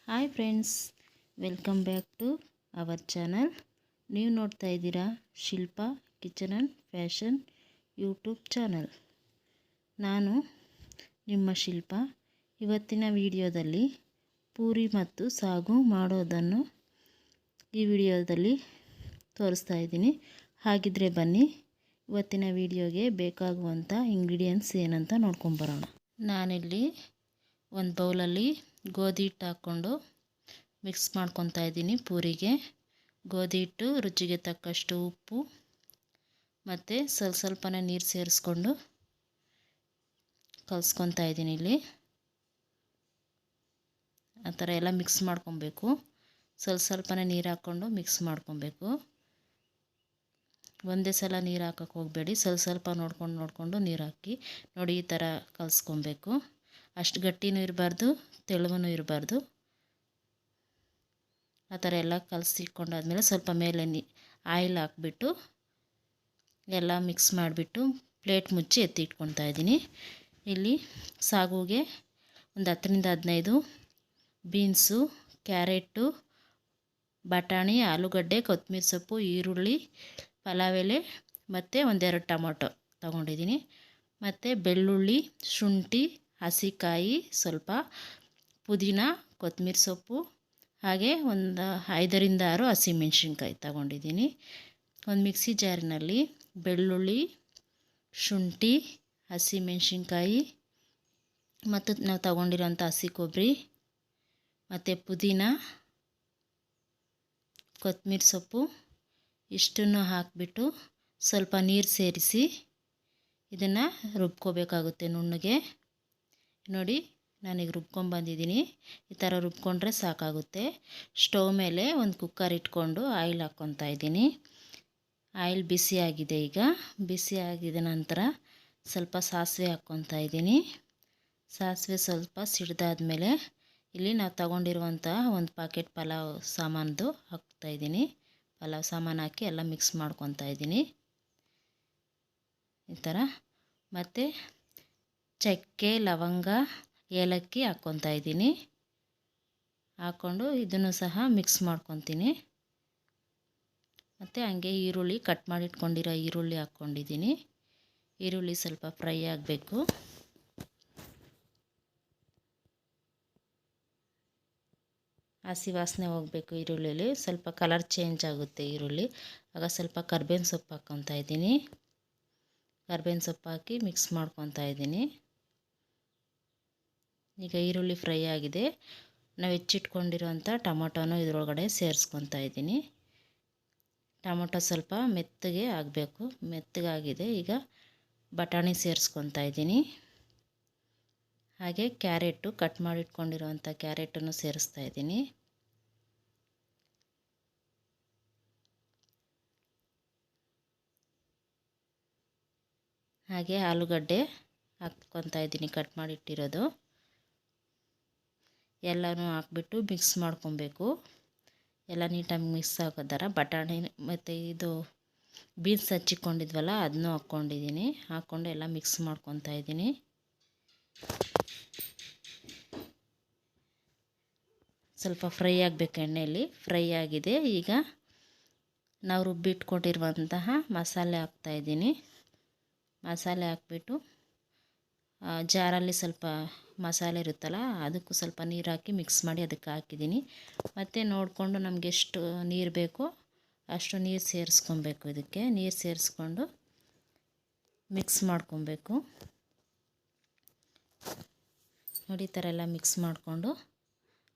Hi friends, welcome back to our channel. ನೀವು ನೋಡ್ತಾ ಇದ್ದೀರಾ Shilpa kitchen and fashion YouTube channel. ನಾನು ನಿಮ್ಮ ಶಿಲ್ಪ. ಇವತ್ತಿನ ವಿಡಿಯೋದಲ್ಲಿ ಪೂರಿ ಮತ್ತು ಸಾಗು ಮಾಡೋದನ್ನು ಈ ವಿಡಿಯೋದಲ್ಲಿ ತೋರಿಸ್ತಾ ಇದ್ದೀನಿ. ಹಾಗಿದ್ರೆ ಬನ್ನಿ ಇವತ್ತಿನ ವಿಡಿಯೋಗೆ ಬೇಕಾಗುವಂಥ ಇಂಗ್ರೀಡಿಯೆಂಟ್ಸ್ ಏನಂತ ನೋಡ್ಕೊಂಬರೋಣ. ನಾನಿಲ್ಲಿ ಒಂದು ಬೌಲಲ್ಲಿ ಗೋಧಿ ಹಿಟ್ಟು ಹಾಕ್ಕೊಂಡು ಮಿಕ್ಸ್ ಮಾಡ್ಕೊತಾ ಇದ್ದೀನಿ. ಪೂರಿಗೆ ಗೋಧಿ ಹಿಟ್ಟು, ರುಚಿಗೆ ತಕ್ಕಷ್ಟು ಉಪ್ಪು ಮತ್ತು ಸ್ವಲ್ಪನೇ ನೀರು ಸೇರಿಸ್ಕೊಂಡು ಕಲಿಸ್ಕೊತಾ ಇದ್ದೀನಿ. ಇಲ್ಲಿ ಆ ಥರ ಎಲ್ಲ ಮಿಕ್ಸ್ ಮಾಡ್ಕೊಬೇಕು. ಸ್ವಲ್ಪನೇ ನೀರು ಹಾಕ್ಕೊಂಡು ಮಿಕ್ಸ್ ಮಾಡ್ಕೊಬೇಕು. ಒಂದೇ ಸಲ ನೀರು ಹಾಕೋಕ್ಕೆ ಹೋಗಬೇಡಿ, ಸ್ವಲ್ಪ ನೋಡ್ಕೊಂಡು ನೀರು ಹಾಕಿ. ನೋಡಿ, ಈ ಥರ ಕಲಿಸ್ಕೊಬೇಕು. ಅಷ್ಟು ಗಟ್ಟಿನೂ ಇರಬಾರ್ದು, ತೆಳುವೂ ಇರಬಾರ್ದು. ಆ ಥರ ಎಲ್ಲ ಕಲಸಿಟ್ಕೊಂಡಾದ್ಮೇಲೆ ಸ್ವಲ್ಪ ಮೇಲೆ ಆಯಿಲ್ ಹಾಕ್ಬಿಟ್ಟು ಎಲ್ಲ ಮಿಕ್ಸ್ ಮಾಡಿಬಿಟ್ಟು ಪ್ಲೇಟ್ ಮುಚ್ಚಿ ಎತ್ತಿ ಇಟ್ಕೊತಾ ಇದ್ದೀನಿ. ಇಲ್ಲಿ ಸಾಗುಗೆ ಒಂದು 10-15 ಬೀನ್ಸು, ಕ್ಯಾರೆಟು, ಬಟಾಣಿ, ಆಲೂಗಡ್ಡೆ, ಕೊತ್ತಂಬರಿ ಸೊಪ್ಪು, ಈರುಳ್ಳಿ, ಪಲಾವ್ ಎಲೆ ಮತ್ತು 1-2 ಟೊಮೊಟೊ ತೊಗೊಂಡಿದ್ದೀನಿ. ಮತ್ತು ಬೆಳ್ಳುಳ್ಳಿ, ಶುಂಠಿ, ಹಸಿಕಾಯಿ, ಸ್ವಲ್ಪ ಪುದೀನ, ಕೊತ್ತಂಬರಿ ಸೊಪ್ಪು, ಹಾಗೆ ಒಂದು 5-6 ಹಸಿಮೆಣ್ಸಿನ್ಕಾಯಿ ತಗೊಂಡಿದ್ದೀನಿ. ಒಂದು ಮಿಕ್ಸಿ ಜಾರಿನಲ್ಲಿ ಬೆಳ್ಳುಳ್ಳಿ, ಶುಂಠಿ, ಹಸಿಮೆಣ್ಸಿನ್ಕಾಯಿ ಮತ್ತು ನಾವು ತಗೊಂಡಿರೋಂಥ ಹಸಿ ಕೊಬ್ಬರಿ ಮತ್ತು ಪುದೀನ, ಕೊತ್ತಂಬರಿ ಸೊಪ್ಪು ಇಷ್ಟನ್ನು ಹಾಕಿಬಿಟ್ಟು ಸ್ವಲ್ಪ ನೀರು ಸೇರಿಸಿ ಇದನ್ನು ರುಬ್ಕೋಬೇಕಾಗುತ್ತೆ ನುಣ್ಣಗೆ. ನೋಡಿ, ನಾನೀಗ ರುಬ್ಕೊಂಡ್ಬಂದಿದ್ದೀನಿ. ಈ ಥರ ರುಬ್ಕೊಂಡ್ರೆ ಸಾಕಾಗುತ್ತೆ. ಸ್ಟವ್ ಮೇಲೆ ಒಂದು ಕುಕ್ಕರ್ ಇಟ್ಕೊಂಡು ಆಯಿಲ್ ಹಾಕ್ಕೊತಾ ಇದ್ದೀನಿ. ಆಯಿಲ್ ಬಿಸಿಯಾಗಿದೆ. ಈಗ ಬಿಸಿಯಾಗಿದ ನಂತರ ಸ್ವಲ್ಪ ಸಾಸಿವೆ ಹಾಕ್ಕೊತಾ ಇದ್ದೀನಿ. ಸಾಸಿವೆ ಸ್ವಲ್ಪ ಸಿಡ್ದಾದ್ಮೇಲೆ ಇಲ್ಲಿ ನಾವು ತಗೊಂಡಿರುವಂಥ ಒಂದು ಪ್ಯಾಕೆಟ್ ಪಲಾವ್ ಸಾಮಾನ್ದು ಹಾಕ್ತಾಯಿದ್ದೀನಿ. ಪಲಾವ್ ಸಾಮಾನು ಹಾಕಿ ಎಲ್ಲ ಮಿಕ್ಸ್ ಮಾಡ್ಕೊತಾ ಇದ್ದೀನಿ ಈ ಥರ. ಮತ್ತು ಚಕ್ಕೆ, ಲವಂಗ, ಏಲಕ್ಕಿ ಹಾಕ್ಕೊತಾ ಇದ್ದೀನಿ. ಹಾಕ್ಕೊಂಡು ಇದನ್ನು ಸಹ ಮಿಕ್ಸ್ ಮಾಡ್ಕೊತೀನಿ. ಮತ್ತು ಹಂಗೆ ಈರುಳ್ಳಿ, ಕಟ್ ಮಾಡಿ ಇಟ್ಕೊಂಡಿರೋ ಈರುಳ್ಳಿ ಹಾಕ್ಕೊಂಡಿದ್ದೀನಿ. ಈರುಳ್ಳಿ ಸ್ವಲ್ಪ ಫ್ರೈ ಆಗಬೇಕು. ಹಸಿ ವಾಸನೆ ಹೋಗಬೇಕು ಈರುಳ್ಳಿಲಿ. ಸ್ವಲ್ಪ ಕಲರ್ ಚೇಂಜ್ ಆಗುತ್ತೆ ಈರುಳ್ಳಿ. ಆಗ ಸ್ವಲ್ಪ ಕರ್ಬೇವಿನ ಸೊಪ್ಪು ಹಾಕ್ಕೊತಾ ಇದ್ದೀನಿ. ಕರ್ಬೇವಿನ ಸೊಪ್ಪು ಹಾಕಿ ಮಿಕ್ಸ್ ಮಾಡ್ಕೊತಾ ಇದ್ದೀನಿ. ಈಗ ಈರುಳ್ಳಿ ಫ್ರೈ ಆಗಿದೆ. ನಾವು ಹೆಚ್ಚಿಟ್ಕೊಂಡಿರೋಂಥ ಟೊಮೊಟೊನೂ ಇದರೊಳಗಡೆ ಸೇರಿಸ್ಕೊತಾ ಇದ್ದೀನಿ. ಟೊಮೊಟೊ ಸ್ವಲ್ಪ ಮೆತ್ತಗೆ ಆಗಬೇಕು. ಮೆತ್ತಗಾಗಿದೆ. ಈಗ ಬಟಾಣಿ ಸೇರಿಸ್ಕೊತಾ ಇದ್ದೀನಿ. ಹಾಗೆ ಕ್ಯಾರೆಟು, ಕಟ್ ಮಾಡಿ ಇಟ್ಕೊಂಡಿರೋಂಥ ಕ್ಯಾರೆಟನ್ನು ಸೇರಿಸ್ತಾ ಇದ್ದೀನಿ. ಹಾಗೆ ಆಲೂಗಡ್ಡೆ ಹಾಕ್ಕೊತಾ ಇದ್ದೀನಿ, ಕಟ್ ಮಾಡಿ ಇಟ್ಟಿರೋದು. ಎಲ್ಲನೂ ಹಾಕ್ಬಿಟ್ಟು ಮಿಕ್ಸ್ ಮಾಡ್ಕೊಬೇಕು. ಎಲ್ಲ ನೀಟಾಗಿ ಮಿಕ್ಸ್ ಆಗೋ ಥರ ಬಟಾಣಿ ಮತ್ತು ಇದು ಬೀನ್ಸ್ ಹಚ್ಚಿಕೊಂಡಿದ್ವಲ್ಲ ಅದನ್ನೂ ಹಾಕ್ಕೊಂಡಿದ್ದೀನಿ. ಹಾಕ್ಕೊಂಡು ಎಲ್ಲ ಮಿಕ್ಸ್ ಮಾಡ್ಕೊತಾ ಇದ್ದೀನಿ. ಸ್ವಲ್ಪ ಫ್ರೈ ಆಗಬೇಕು ಎಣ್ಣೆಯಲ್ಲಿ. ಫ್ರೈ ಆಗಿದೆ. ಈಗ ನಾವು ರುಬ್ಬಿಟ್ಕೊಂಡಿರುವಂತಹ ಮಸಾಲೆ ಹಾಕ್ತಾಯಿದ್ದೀನಿ. ಮಸಾಲೆ ಹಾಕ್ಬಿಟ್ಟು ಜಾರಲ್ಲಿ ಸ್ವಲ್ಪ ಮಸಾಲೆ ಇರುತ್ತಲ್ಲ ಅದಕ್ಕೂ ಸ್ವಲ್ಪ ನೀರು ಹಾಕಿ ಮಿಕ್ಸ್ ಮಾಡಿ ಅದಕ್ಕೆ ಹಾಕಿದ್ದೀನಿ. ಮತ್ತು ನೋಡಿಕೊಂಡು ನಮಗೆ ಎಷ್ಟು ನೀರು ಬೇಕೋ ಅಷ್ಟು ನೀರು ಸೇರಿಸ್ಕೊಬೇಕು. ಇದಕ್ಕೆ ನೀರು ಸೇರಿಸ್ಕೊಂಡು ಮಿಕ್ಸ್ ಮಾಡ್ಕೊಬೇಕು. ನೋಡಿ, ಈ ಥರ ಎಲ್ಲ ಮಿಕ್ಸ್ ಮಾಡಿಕೊಂಡು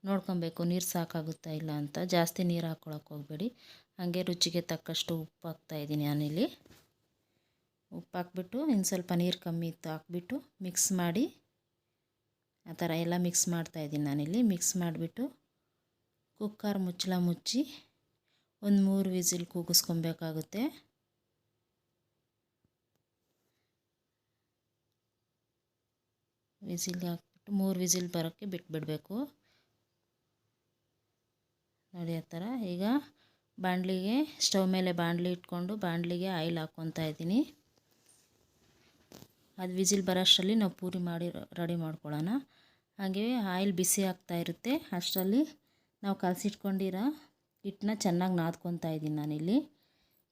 ನೋಡ್ಕೊಬೇಕು ನೀರು ಸಾಕಾಗುತ್ತಾ ಇಲ್ಲ ಅಂತ. ಜಾಸ್ತಿ ನೀರು ಹಾಕ್ಕೊಳಕ್ಕೆ ಹೋಗಬೇಡಿ. ಹಾಗೆ ರುಚಿಗೆ ತಕ್ಕಷ್ಟು ಉಪ್ಪು ಹಾಕ್ತಾಯಿದ್ದೀನಿ ನಾನಿಲ್ಲಿ. ಉಪ್ಪು ಹಾಕ್ಬಿಟ್ಟು ಇನ್ನು ಸ್ವಲ್ಪ ನೀರು ಕಮ್ಮಿ ಇತ್ತು ಹಾಕ್ಬಿಟ್ಟು ಮಿಕ್ಸ್ ಮಾಡಿ ಆ ಥರ ಎಲ್ಲ ಮಿಕ್ಸ್ ಮಾಡ್ತಾಯಿದ್ದೀನಿ ನಾನಿಲ್ಲಿ. ಮಿಕ್ಸ್ ಮಾಡಿಬಿಟ್ಟು ಕುಕ್ಕರ್ ಮುಚ್ಚಳ ಮುಚ್ಚಿ ಒಂದು 3 ವಿಸಿಲ್ ಕೂಗಿಸ್ಕೊಬೇಕಾಗುತ್ತೆ. ವಿಸಿಲ್ಗೆ ಹಾಕ್ಬಿಟ್ಟು 3 ವಿಸಿಲ್ ಬರೋಕ್ಕೆ ಬಿಟ್ಬಿಡಬೇಕು. ನೋಡಿ ಆ ಥರ. ಈಗ ಬಾಣಲಿಗೆ ಸ್ಟವ್ ಮೇಲೆ ಬಾಣಲಿ ಇಟ್ಕೊಂಡು ಬಾಣಲಿಗೆ ಆಯಿಲ್ ಹಾಕ್ಕೊತಾ ಇದ್ದೀನಿ. ಅದು ವಿಸಿಲ್ ಬರೋಷ್ಟರಲ್ಲಿ ನಾವು ಪೂರಿ ಮಾಡಿ ರೆಡಿ ಮಾಡ್ಕೊಳ್ಳೋಣ. ಹಾಗೆ ಆಯಿಲ್ ಬಿಸಿ ಆಗ್ತಾ ಇರುತ್ತೆ. ಅಷ್ಟರಲ್ಲಿ ನಾವು ಕಲಸಿಟ್ಕೊಂಡಿರೋ ಹಿಟ್ಟನ್ನ ಚೆನ್ನಾಗಿ ನಾದ್ಕೊತಾ ಇದ್ದೀನಿ ನಾನಿಲ್ಲಿ.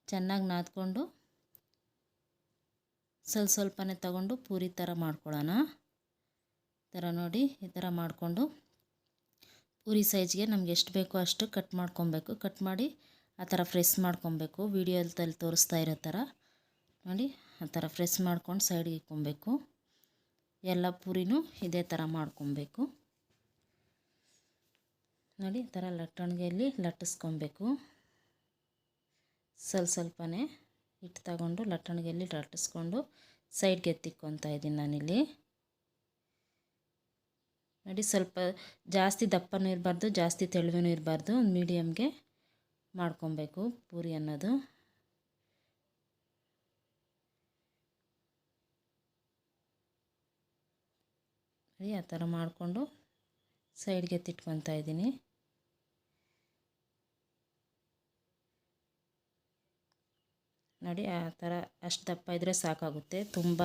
ಚೆನ್ನಾಗಿ ನಾದ್ಕೊಂಡು ಸ್ವಲ್ಪನೇ ತಗೊಂಡು ಪೂರಿ ಥರ ಮಾಡ್ಕೊಳ್ಳೋಣ. ಈ ಥರ ನೋಡಿ, ಈ ಥರ ಮಾಡಿಕೊಂಡು ಪೂರಿ ಸೈಜ್ಗೆ ನಮ್ಗೆ ಎಷ್ಟು ಬೇಕೋ ಅಷ್ಟು ಕಟ್ ಮಾಡ್ಕೊಬೇಕು. ಕಟ್ ಮಾಡಿ ಆ ಥರ ಫ್ರೆಶ್ ಮಾಡ್ಕೊಬೇಕು. ವೀಡಿಯೋದಲ್ಲಿ ತೋರಿಸ್ತಾ ಇರೋ ಥರ ನೋಡಿ, ಆ ಥರ ಫ್ರೆಶ್ ಮಾಡ್ಕೊಂಡು ಸೈಡ್ಗೆ ಇಟ್ಕೊಬೇಕು. ಎಲ್ಲ ಪೂರಿನೂ ಇದೇ ಥರ ಮಾಡ್ಕೊಬೇಕು ನೋಡಿ. ಈ ಥರ ಲಟ್ಟಣಿಗೆಯಲ್ಲಿ ಲಟ್ಟಿಸ್ಕೊಬೇಕು. ಸ್ವಲ್ಪನೇ ಹಿಟ್ಟು ತಗೊಂಡು ಲಟ್ಟಣಿಗೆಯಲ್ಲಿ ಲಟ್ಟಿಸ್ಕೊಂಡು ಸೈಡ್ಗೆ ಎತ್ತಿಕ್ಕೊತಾ ಇದ್ದೀನಿ ನಾನಿಲ್ಲಿ ನೋಡಿ. ಸ್ವಲ್ಪ ಜಾಸ್ತಿ ದಪ್ಪನೂ ಇರಬಾರ್ದು, ಜಾಸ್ತಿ ತೆಳುವೂ ಇರಬಾರ್ದು, ಒಂದು ಮೀಡಿಯಮ್ಗೆ ಮಾಡ್ಕೊಬೇಕು ಪೂರಿ ಅನ್ನೋದು. ಆ ಥರ ಮಾಡಿಕೊಂಡು ಸೈಡ್ಗೆ ಎತ್ತಿಟ್ಕೊತಾ ಇದ್ದೀನಿ ನೋಡಿ. ಆ ಥರ ಅಷ್ಟು ದಪ್ಪ ಇದ್ದರೆ ಸಾಕಾಗುತ್ತೆ. ತುಂಬ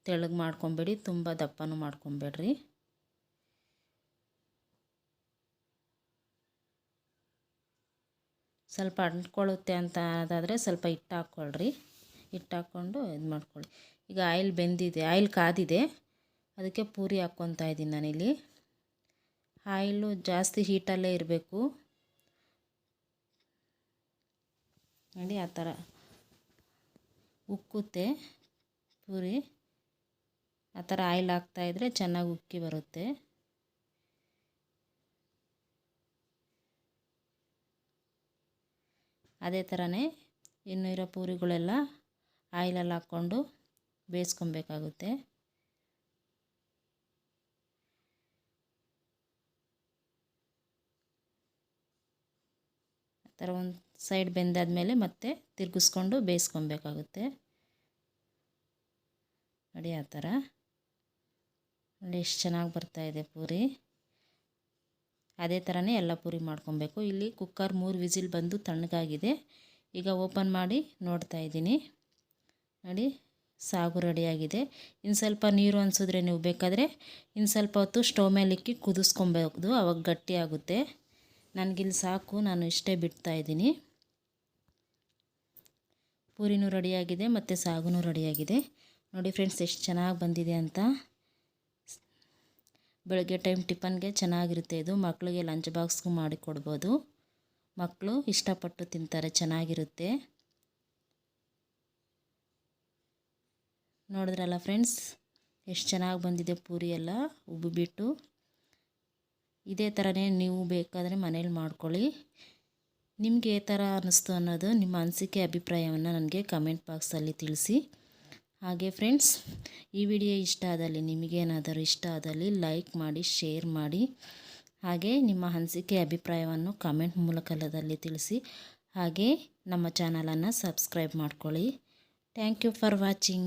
ತೆಳ್ಳಗೆ ಮಾಡ್ಕೊಬೇಡಿ, ತುಂಬ ದಪ್ಪನೂ ಮಾಡ್ಕೊಬೇಡ್ರಿ. ಸ್ವಲ್ಪ ಅಂಟ್ಕೊಳ್ಳುತ್ತೆ ಅಂತ ಅದಾದರೆ ಸ್ವಲ್ಪ ಹಿಟ್ಟು ಹಾಕ್ಕೊಳ್ರಿ. ಹಿಟ್ಟು ಹಾಕ್ಕೊಂಡು ಇದು ಮಾಡ್ಕೊಳ್ಳಿ. ಈಗ ಆಯಿಲ್ ಬೆಂದಿದೆ, ಆಯಿಲ್ ಕಾದಿದೆ, ಅದಕ್ಕೆ ಪೂರಿ ಹಾಕ್ಕೊತಾ ಇದ್ದೀನಿ ನಾನಿಲ್ಲಿ. ಆಯಿಲು ಜಾಸ್ತಿ ಹೀಟಲ್ಲೇ ಇರಬೇಕು ನೋಡಿ. ಆ ಥರ ಉಕ್ಕುತ್ತೆ ಪೂರಿ. ಆ ಥರ ಆಯಿಲ್ ಹಾಕ್ತಾಯಿದ್ರೆ ಚೆನ್ನಾಗಿ ಉಕ್ಕಿ ಬರುತ್ತೆ. ಅದೇ ಥರನೇ ಇನ್ನೂ ಇರೋ ಪೂರಿಗಳೆಲ್ಲ ಆಯಿಲಲ್ಲಿ ಹಾಕ್ಕೊಂಡು ಬೇಯಿಸ್ಕೊಬೇಕಾಗುತ್ತೆ. ಆ ಥರ ಒಂದು ಸೈಡ್ ಬೆಂದಾದಮೇಲೆ ಮತ್ತೆ ತಿರುಗಿಸ್ಕೊಂಡು ಬೇಯಿಸ್ಕೊಬೇಕಾಗುತ್ತೆ ನೋಡಿ. ಆ ಥರ ನೋಡಿ ಎಷ್ಟು ಚೆನ್ನಾಗಿ ಬರ್ತಾಯಿದೆ ಪೂರಿ. ಅದೇ ಥರನೇ ಎಲ್ಲ ಪೂರಿ ಮಾಡ್ಕೊಬೇಕು. ಇಲ್ಲಿ ಕುಕ್ಕರ್ 3 ವಿಸಿಲ್ ಬಂದು ತಣ್ಣಗಾಗಿದೆ. ಈಗ ಓಪನ್ ಮಾಡಿ ನೋಡ್ತಾ ಇದ್ದೀನಿ ನೋಡಿ, ಸಾಗು ರೆಡಿಯಾಗಿದೆ. ಇನ್ನು ಸ್ವಲ್ಪ ನೀರು ಅನಿಸಿದ್ರೆ ನೀವು ಬೇಕಾದರೆ ಇನ್ನು ಸ್ವಲ್ಪ ಹೊತ್ತು ಸ್ಟವ್ ಮೇಲೆ ಇಕ್ಕಿ ಕುದಿಸ್ಕೊಬೇಕು, ಅವಾಗ ಗಟ್ಟಿ ಆಗುತ್ತೆ. ನನಗಿಲ್ಲಿ ಸಾಕು, ನಾನು ಇಷ್ಟೇ ಬಿಡ್ತಾಯಿದ್ದೀನಿ. ಪೂರಿನೂ ರೆಡಿಯಾಗಿದೆ ಮತ್ತು ಸಾಗುನೂ ರೆಡಿಯಾಗಿದೆ ನೋಡಿ ಫ್ರೆಂಡ್ಸ್, ಎಷ್ಟು ಚೆನ್ನಾಗಿ ಬಂದಿದೆ ಅಂತ. ಬೆಳಗ್ಗೆ ಟೈಮ್ ಟಿಫನ್ಗೆ ಚೆನ್ನಾಗಿರುತ್ತೆ ಇದು. ಮಕ್ಕಳಿಗೆ ಲಂಚ್ ಬಾಕ್ಸ್ಗೂ ಮಾಡಿ ಕೊಡ್ಬೋದು. ಮಕ್ಕಳು ಇಷ್ಟಪಟ್ಟು ತಿಂತಾರೆ, ಚೆನ್ನಾಗಿರುತ್ತೆ. ನೋಡಿದ್ರಲ್ಲ ಫ್ರೆಂಡ್ಸ್, ಎಷ್ಟು ಚೆನ್ನಾಗಿ ಬಂದಿದೆ ಪೂರಿ ಎಲ್ಲ ಉಬ್ಬಿಬಿಟ್ಟು. ಇದೇ ಥರನೇ ನೀವು ಬೇಕಾದರೆ ಮನೇಲಿ ಮಾಡ್ಕೊಳ್ಳಿ. ನಿಮಗೆ ಯಾವ ಥರ ಅನ್ನಿಸ್ತು ಅನ್ನೋದು ನಿಮ್ಮ ಅನಿಸಿಕೆ ಅಭಿಪ್ರಾಯವನ್ನು ನನಗೆ ಕಮೆಂಟ್ ಬಾಕ್ಸಲ್ಲಿ ತಿಳಿಸಿ. ಹಾಗೆ ಫ್ರೆಂಡ್ಸ್, ಈ ವಿಡಿಯೋ ಇಷ್ಟ ಆದಲ್ಲಿ, ನಿಮಗೇನಾದರೂ ಇಷ್ಟ ಆದಲ್ಲಿ ಲೈಕ್ ಮಾಡಿ, ಶೇರ್ ಮಾಡಿ. ಹಾಗೆ ನಿಮ್ಮ ಅನಿಸಿಕೆ ಅಭಿಪ್ರಾಯವನ್ನು ಕಮೆಂಟ್ ಮೂಲಕದಲ್ಲಿ ತಿಳಿಸಿ. ಹಾಗೆ ನಮ್ಮ ಚಾನಲನ್ನು ಸಬ್ಸ್ಕ್ರೈಬ್ ಮಾಡ್ಕೊಳ್ಳಿ. Thank you for watching.